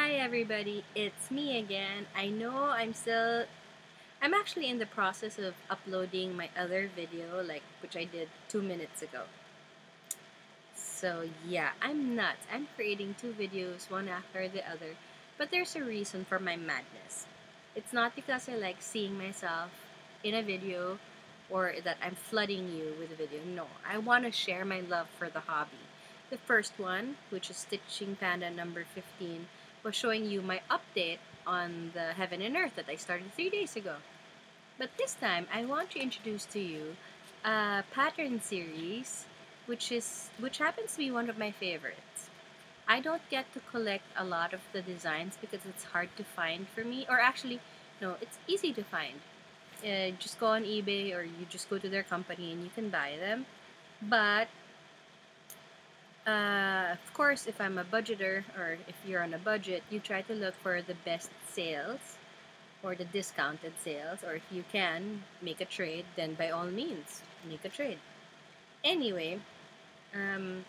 Hi everybody, it's me again. I know I'm actually in the process of uploading my other video, which I did 2 minutes ago. So yeah, I'm nuts. I'm creating two videos, one after the other, but there's a reason for my madness. It's not because I like seeing myself in a video or that I'm flooding you with a video. No, I want to share my love for the hobby. The first one, which is Stitching Panda number 15, was showing you my update on the Heaven and Earth that I started 3 days ago. But this time, I want to introduce to you a pattern series, which happens to be one of my favorites. I don't get to collect a lot of the designs because it's hard to find for me, or actually, no, it's easy to find. Just go on eBay or you just go to their company and you can buy them. But of course, if I'm a budgeter or if you're on a budget, you try to look for the best sales or the discounted sales, or if you can make a trade, then by all means, make a trade. Anyway, um,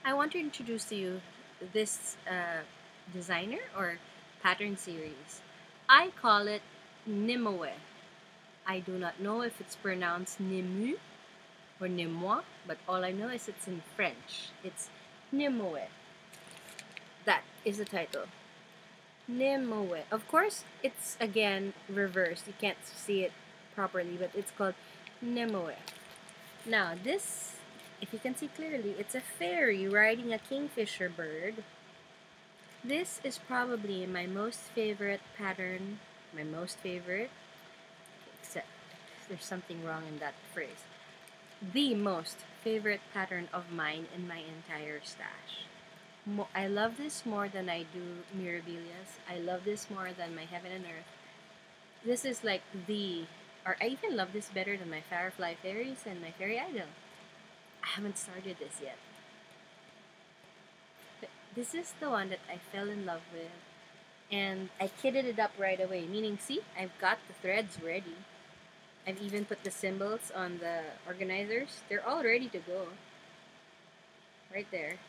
I want to introduce to you this designer or pattern series. I call it NIMUE. I do not know if it's pronounced NIMUE or NIMUE, but all I know is it's in French. It's NIMUE. That is the title. NIMUE. Of course, it's again reversed. You can't see it properly, but it's called NIMUE. Now, this, if you can see clearly, it's a fairy riding a kingfisher bird. This is probably my most favorite pattern. My most favorite, except there's something wrong in that phrase. The most favorite pattern of mine in my entire stash. I love this more than I do Mirabilias. I love this more than my Heaven and Earth. This is like or I even love this better than my Firefly Fairies and my Fairy Idol. I haven't started this yet. But this is the one that I fell in love with. And I kitted it up right away. Meaning, see, I've got the threads ready. I've even put the symbols on the organizers. They're all ready to go. Right there.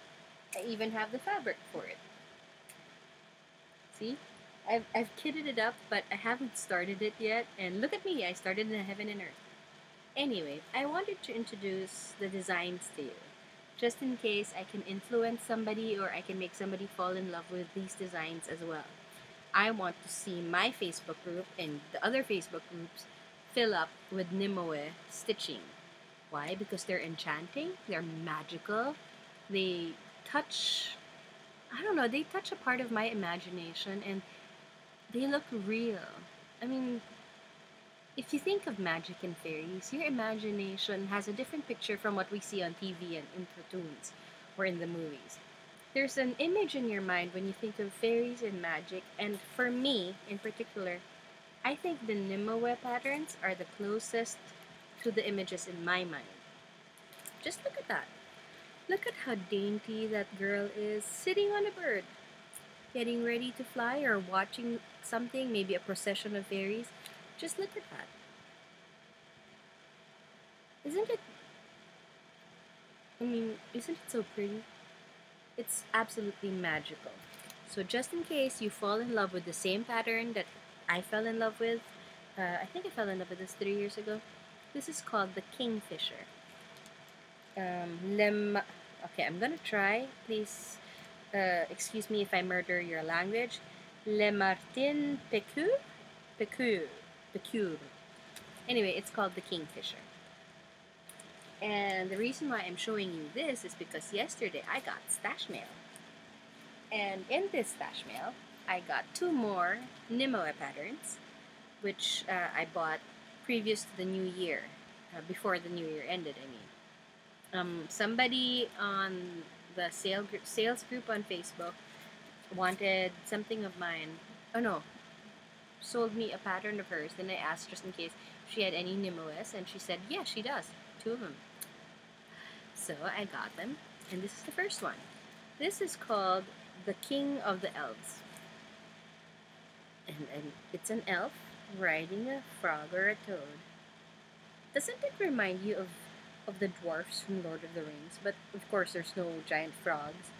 I even have the fabric for it. See? I've kitted it up, but I haven't started it yet. And look at me, I started in Heaven and Earth. Anyway, I wanted to introduce the designs to you. Just in case I can influence somebody or I can make somebody fall in love with these designs as well. I want to see my Facebook group and the other Facebook groups fill up with NIMUE stitching. Why? Because they're enchanting, they're magical, they touch, I don't know, they touch a part of my imagination and they look real. I mean, if you think of magic and fairies, your imagination has a different picture from what we see on TV and in cartoons or in the movies. There's an image in your mind when you think of fairies and magic, and for me in particular, I think the NIMUE patterns are the closest to the images in my mind. Just look at that. Look at how dainty that girl is, sitting on a bird, getting ready to fly or watching something, maybe a procession of fairies. Just look at that. Isn't it so pretty? It's absolutely magical. So just in case you fall in love with the same pattern that I fell in love with, I think I fell in love with this 3 years ago. This is called the Kingfisher. Okay, I'm gonna try. Please excuse me if I murder your language. Le Martin Pecure. Anyway, it's called the Kingfisher. And the reason why I'm showing you this is because yesterday I got stash mail. And in this stash mail, I got 2 more NIMUE patterns, which I bought previous to the new year, before the new year ended, I mean. Somebody on the sales group on Facebook wanted something of mine. Oh no, sold me a pattern of hers. Then I asked just in case she had any NIMUEs, and she said, yeah, she does. 2 of them. So I got them, and this is the first one. This is called the King of the Elves. And it's an elf riding a frog or a toad. Doesn't it remind you of the dwarfs from Lord of the Rings? But of course there's no giant frogs.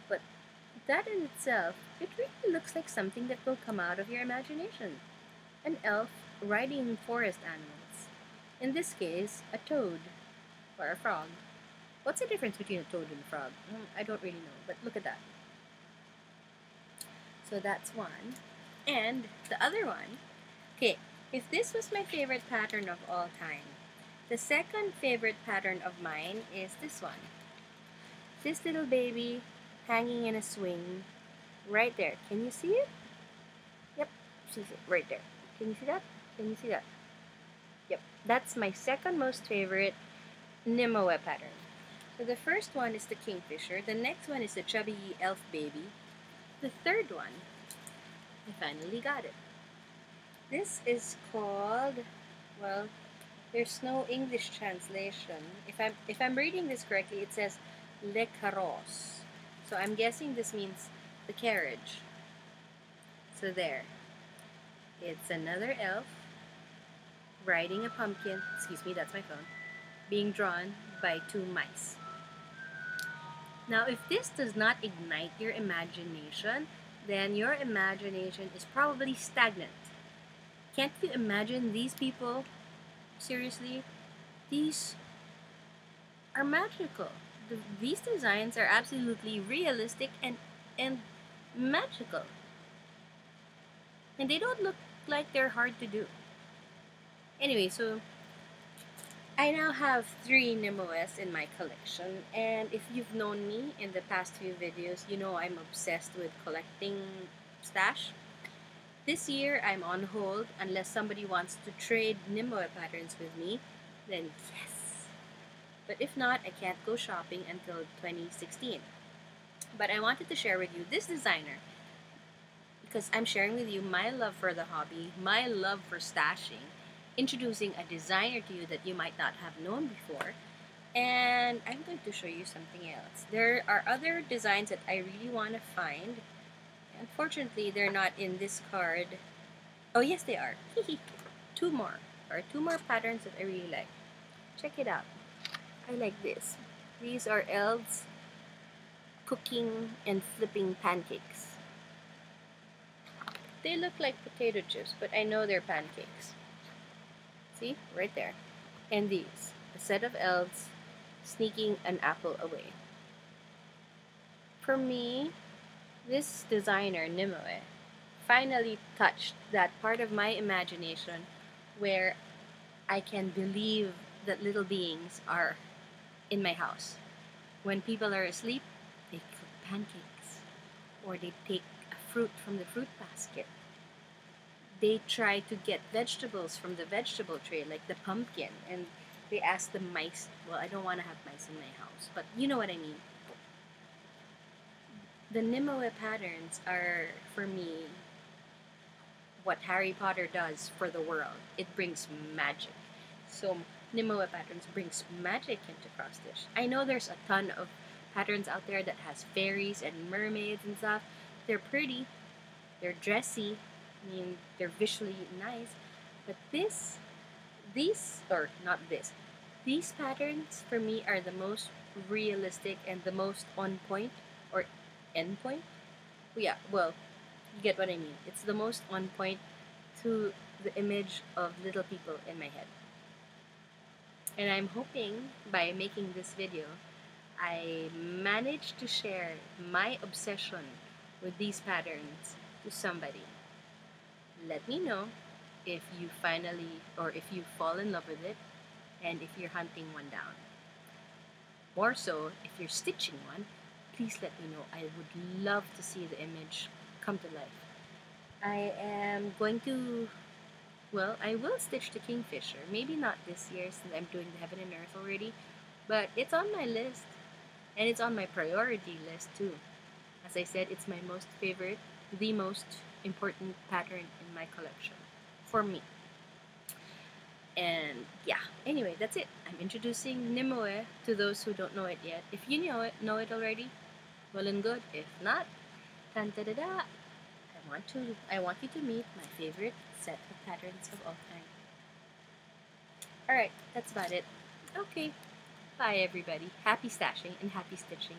But That in itself, it really looks like something that will come out of your imagination. An elf riding forest animals. In this case, a toad or a frog. What's the difference between a toad and a frog? I don't really know, but look at that. So that's one. And the other one, okay, if this was my favorite pattern of all time, the second favorite pattern of mine is this one. This little baby hanging in a swing right there. Can you see it? Yep, she's right there. Can you see that? Can you see that? Yep, that's my second most favorite NIMUE pattern. So the first one is the kingfisher. The next one is the chubby elf baby. The third one, I finally got it. This is called, well, there's no English translation. If I'm reading this correctly, it says le carrosse. So I'm guessing this means the carriage. So there. It's another elf riding a pumpkin, excuse me, that's my phone, being drawn by two mice. Now, if this does not ignite your imagination, then your imagination is probably stagnant. Can't you imagine these people? Seriously, these are magical. These designs are absolutely realistic and magical. And they don't look like they're hard to do. Anyway, so I now have 3 NIMUEs in my collection, and if you've known me in the past few videos, you know I'm obsessed with collecting stash. This year, I'm on hold unless somebody wants to trade NIMUE patterns with me, then yes. But if not, I can't go shopping until 2016. But I wanted to share with you this designer because I'm sharing with you my love for the hobby, my love for stashing, introducing a designer to you that you might not have known before, and I'm going to show you something else. There are other designs that I really want to find. Unfortunately, they're not in this card. Oh yes, they are. Two more. There are 2 more patterns that I really like. Check it out. I like this. These are elves cooking and flipping pancakes. They look like potato chips, but I know they're pancakes. See? Right there. And these. A set of elves sneaking an apple away. For me, this designer, NIMUE, finally touched that part of my imagination where I can believe that little beings are in my house. When people are asleep, they cook pancakes, or they take a fruit from the fruit basket. They try to get vegetables from the vegetable tray, like the pumpkin, and they ask the mice, well, I don't want to have mice in my house, but you know what I mean. The NIMUE patterns are, for me, what Harry Potter does for the world. It brings magic. So NIMUE patterns brings magic into cross stitch. I know there's a ton of patterns out there that has fairies and mermaids and stuff. They're pretty, they're dressy, I mean, they're visually nice, but these patterns for me are the most realistic and the most on point or end point. Yeah, well, you get what I mean. It's the most on point to the image of little people in my head. And I'm hoping by making this video, I managed to share my obsession with these patterns to somebody. Let me know if you finally, or if you fall in love with it, and if you're hunting one down. More so, if you're stitching one, please let me know. I would love to see the image come to life. I am going to, well, I will stitch the kingfisher. Maybe not this year since I'm doing the heaven and earth already, but it's on my list, and it's on my priority list too. As I said, it's my most favorite, the most important pattern in my collection for me. And yeah, anyway, that's it. I'm introducing NIMUE to those who don't know it yet. If you know it already, well and good. If not, tan-da-da-da, I want you to meet my favorite set of patterns of all time. Alright, that's about it. Okay, bye everybody. Happy stashing and happy stitching.